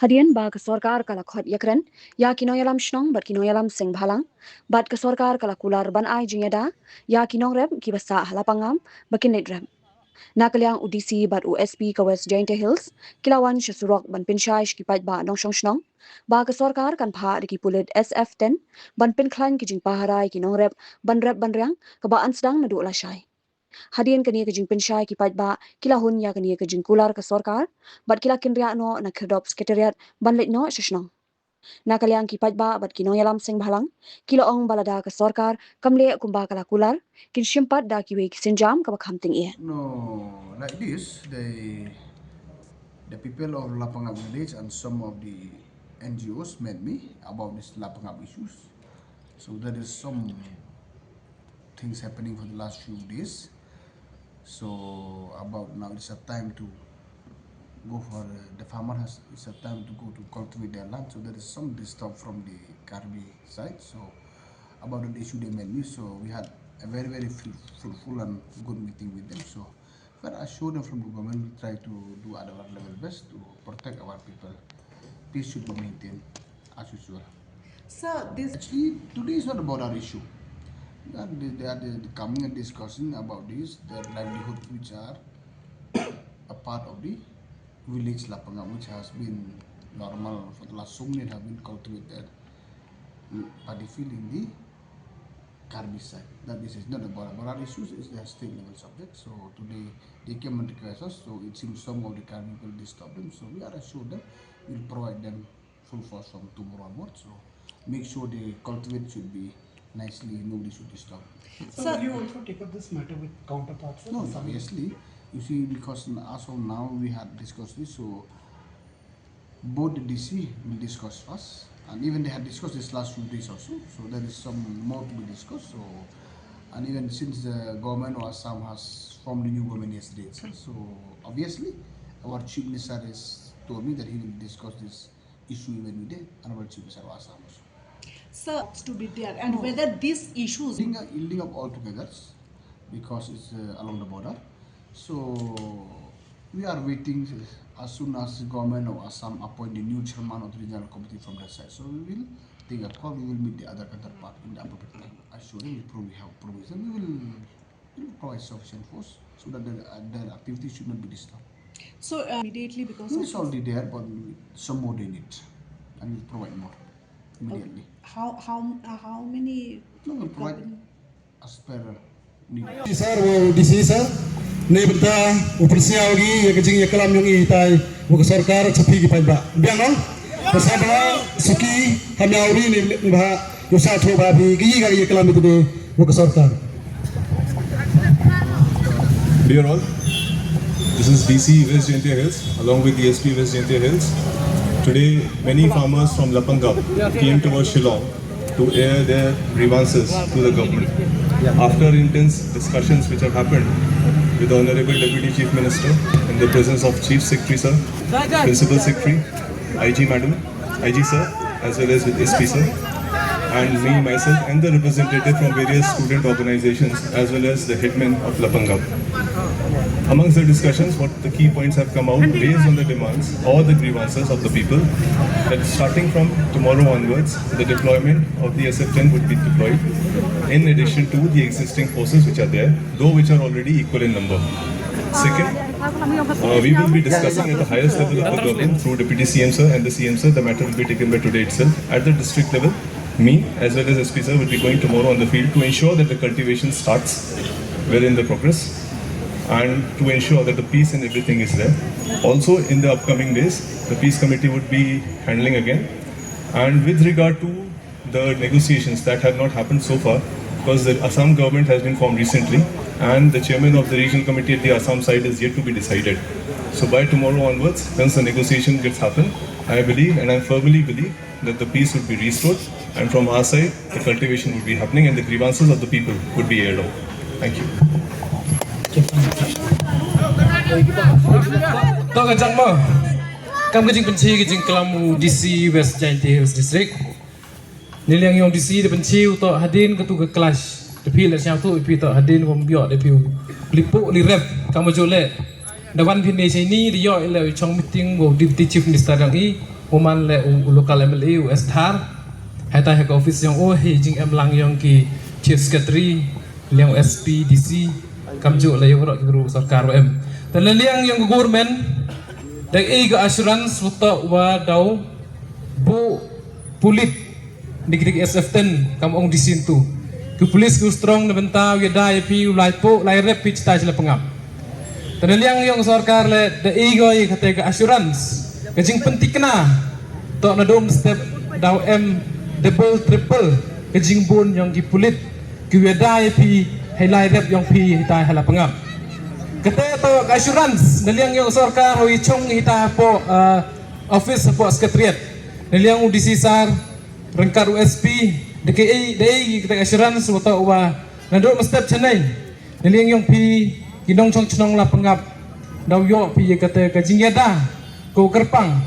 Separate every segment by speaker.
Speaker 1: Hadian ba ke sorkar kala khot yakren ya kinong yalam shnong bat kinong yalam sing bhalang bat ke sorkar kala kular ban ai jingeda ya kinong rep ki basa halapangam bakin rep nakaliang UDC bat USP ka West Jainte Hills kilawan shasurok ban pinshai ki pat ba nong shong shnong ba ke sorkar kan pha ki pulit SF10 ban pin klan ki jing paharai kinong rep ban riang ka ba ansdang na du la shai Hadian kania ke jing pensyai ki pat ba kila hun ya kania ke jing kular ke sorkar bat kila kinria no na khedop sekretariat ban let no shishnong na kaliang ki pat ba bat kinong yalam sing bhalang kila ong balada ke sorkar kamle kumba kala kular kin shimpat da ki we ki sinjam ka bakham ting ye
Speaker 2: No, like this, the people of Lapangap village and some of the NGOs met me about this Lapangap issues. So there is some things happening for the last few days. So about now it's a time to go for the farmer has it's a time to go to cultivate their land. So there is some disturb from the Karbi side. So about the issue they met me. So we had a very fruitful and good meeting with them. So but I showed them from the government we try to do at our level best to protect our people. Peace should be maintained as usual.
Speaker 3: So this
Speaker 2: Actually, today is not about our issue. They are coming and discussing about this, their livelihood, which are a part of the village Lapangam, which has been normal for the last so many have been cultivated paddy field in the Karbi side. That this is not about our issues, it's their state level subject. So today they came and request us, so it seems some of the Karbi people disturb them. So we are assured that we'll provide them full force from tomorrow onwards. So make sure the cultivate should be nicely, nobody should disturb.
Speaker 4: So will you also take up this matter with counterparts?
Speaker 2: No, obviously, you see, because as of now we had discussed this, so both the DC will discuss first, and even they had discussed this last few days also. So there is some more to be discussed. So, and even since the government of Assam has formed a new government yesterday itself, so obviously our chief minister has told me that he will discuss this issue even with the honorable chief minister of Assam also.
Speaker 3: so to be there, and whether these issues
Speaker 2: Yielding up all together because it's along the border. So we are waiting as soon as the government of Assam appoint the new chairman of the regional committee from that side. So we will take a call. We will meet the other counterpart in the appropriate time. Assuring we probably have provision. We will provide sufficient force so that the activity should not be disturbed.
Speaker 3: so immediately because
Speaker 2: It's
Speaker 3: of
Speaker 2: already there, but some more they need, and we'll provide more immediately.
Speaker 3: how many
Speaker 2: No, we'll provide as per need.
Speaker 5: Sir, वो DC sir, ने बता ऊपर से आओगी ये कचिंग ये कलाम योंगी इताई वो सरकार छपी की पाइबा बियांग non bersama Suki Hamyauri ni bah Yusa Thoba bi gigi ga ye kalam itu wo ke sarkar.
Speaker 6: Dear all, this is DC West Jaintia Hills along with DSP West Jaintia Hills. Today many farmers from Lapangam came towards Shillong to air their grievances to the government. After intense discussions which have happened with the Honorable Deputy Chief Minister in the presence of Chief Secretary Sir, Principal Secretary, IG Madam, IG Sir, as well as with SP Sir, and me, myself, and the representative from various student organizations, as well as the headman of Lapangam. Amongst the discussions, what the key points have come out based on the demands or the grievances of the people, that starting from tomorrow onwards, the deployment of the SF-10 would be deployed, in addition to the existing forces which are there, though which are already equal in number. Second, we will be discussing at the highest level of the government through Deputy CM Sir and the CM Sir. The matter will be taken by today itself. At the district level, me as well as SP Sir will be going tomorrow on the field to ensure that the cultivation starts well in the progress and to ensure that the peace and everything is there. Also in the upcoming days, the peace committee would be handling again. And with regard to the negotiations that have not happened so far, because the Assam government has been formed recently and the chairman of the regional committee at the Assam side is yet to be decided. So by tomorrow onwards, once the negotiation gets happen, I believe and I firmly believe that the peace would be restored and from our side, the cultivation would be happening and the grievances of the people would be aired out. Thank you.
Speaker 7: Tok kajang mo. Kam kajing penci kajing kelamu DC West Jaintia Hills District. Niliang yung DC de penci untuk hadin ke tu ke kelas. Tapi lah siapa tu ipi tak hadin pun biar tapi lipu li rep kamu jole. Dawan pini sini dia ialah chong meeting go deputy chief minister yang uman le local MLA US Thar hai ta ke office yang jing em lang yang ki chief secretary yang SP DC kamju la yo ro ki sarkar em tan yang government dak ga assurance wuta wa dau bu pulit dik SF10 kam ong disintu ku polis ku strong na benta ya dai pi ulai po lai rep pi cita jela pengam tan yang sarkar le dak ga kata ga assurance kajing penting kena tok na dom step dau double triple kajing bun yang ki pulit ku ya dai pi hai lai rep yang pi tai hala pengam kata to assurance naliang yung sarkar hui chong hita po office po sekretariat naliang disisar rengkar USP dei kita assurance wato wa nado step chanai naliang yung pi ginong chong chnong la pengap daw yo pi kata kajing yada ko kerpang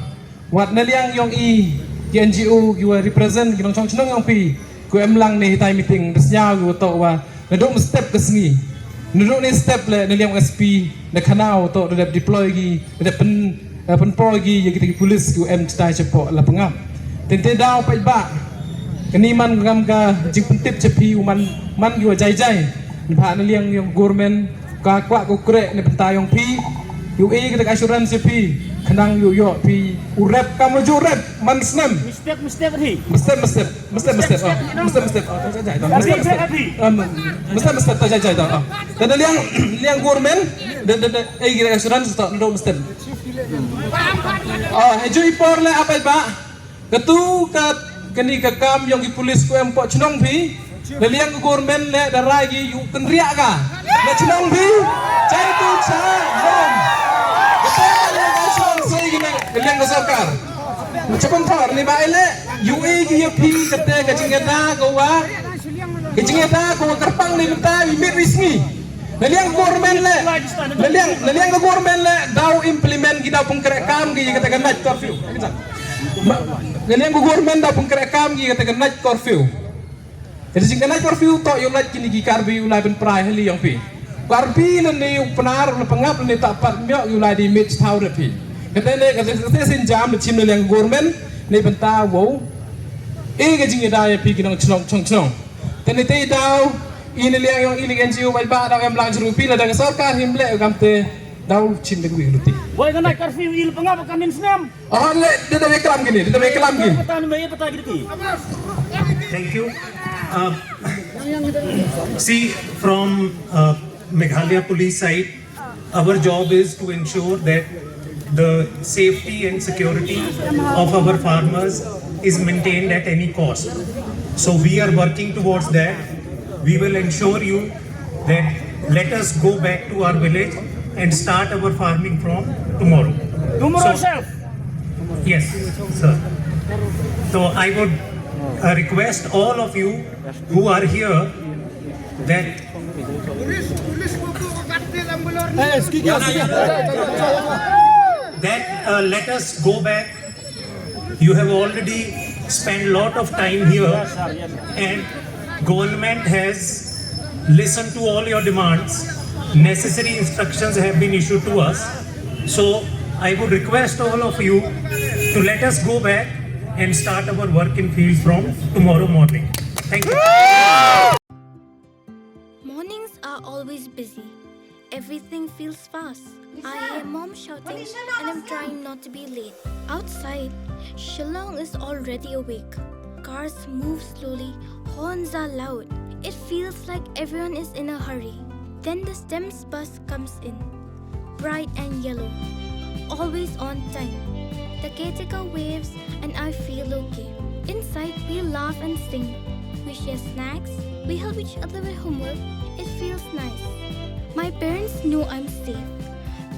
Speaker 7: wat naliang yung ki NGO ki wa represent ginong chong chnong yung pi ko emlang ni hitai meeting desnya wato wa nado step kesni nurut ni step le niliang SP na kanau to da deploy gi da pen pro gi ya kita polis ku cita cepo la pengam tente daw pa ba kaniman ngam ga jing pentip cepi man gi jai ba niliang yung government ka kwa ku krek ni pentayong pi kita assurance pi kanang yo pi urep kamu jurep man snem
Speaker 8: mistake ri
Speaker 7: mestep jai dan liang government dan kita assurance to ndo mestep hejui por le apa ba ketu kani ka kam yang di polis ku empok chnong pi liang government le darai gi yu kenriak ka le chnong pi cai tu cha bom liang ka sarkar macam par ni ba ele UE gi pi kate ka jingada ko wa kejingada ko kerpang ni benta imit rismi liang government le liang government le daw implement gi daw pengkerekam gi kata kan night curfew liang government daw pengkerekam gi kata kan night curfew jadi jingada night curfew to yo night kini gi karbi ulai ben prai heli yang pi karbi le ni penar le pengap le tak pat myo ulai di image tau de pi kata sin jam le chim le liang government ni benta wo ga jingada ya pi ginong chong tene te daw ini liang yang ini NGO baik ba daw em lang rupi la daga sarkar himble gamte daw chin de wi luti
Speaker 8: boy kan naik curfew il pengap kan nin snam
Speaker 7: le de da kelam gini
Speaker 8: peta gitu
Speaker 4: Thank you. See, from Meghalaya police side, our job is to ensure that the safety and security of our farmers is maintained at any cost. So we are working towards that. We will ensure you that let us go back to our village and start our farming from tomorrow.
Speaker 8: Tomorrow itself?
Speaker 4: Yes, sir. So I would request all of you who are here that let us go back. You have already spent a lot of time here and government has listened to all your demands. Necessary instructions have been issued to us. So I would request all of you to let us go back and start our work in field from tomorrow morning. Thank you.
Speaker 9: Mornings are always busy. Everything feels fast. I hear mom shouting and I'm trying not to be late. Outside, Shillong is already awake. Cars move slowly, horns are loud. It feels like everyone is in a hurry. Then the STEMS bus comes in, bright and yellow, always on time. The caretaker waves and I feel okay. Inside, we laugh and sing. We share snacks, we help each other with homework. It feels nice. My parents know I'm safe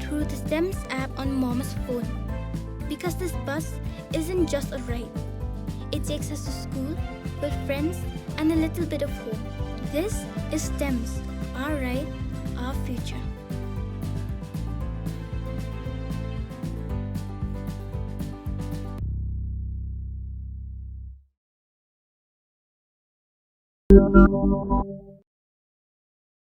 Speaker 9: through the STEMS app on mom's phone. Because this bus isn't just a ride. It takes us to school with friends and a little bit of hope. This is STEMS, our ride, our future.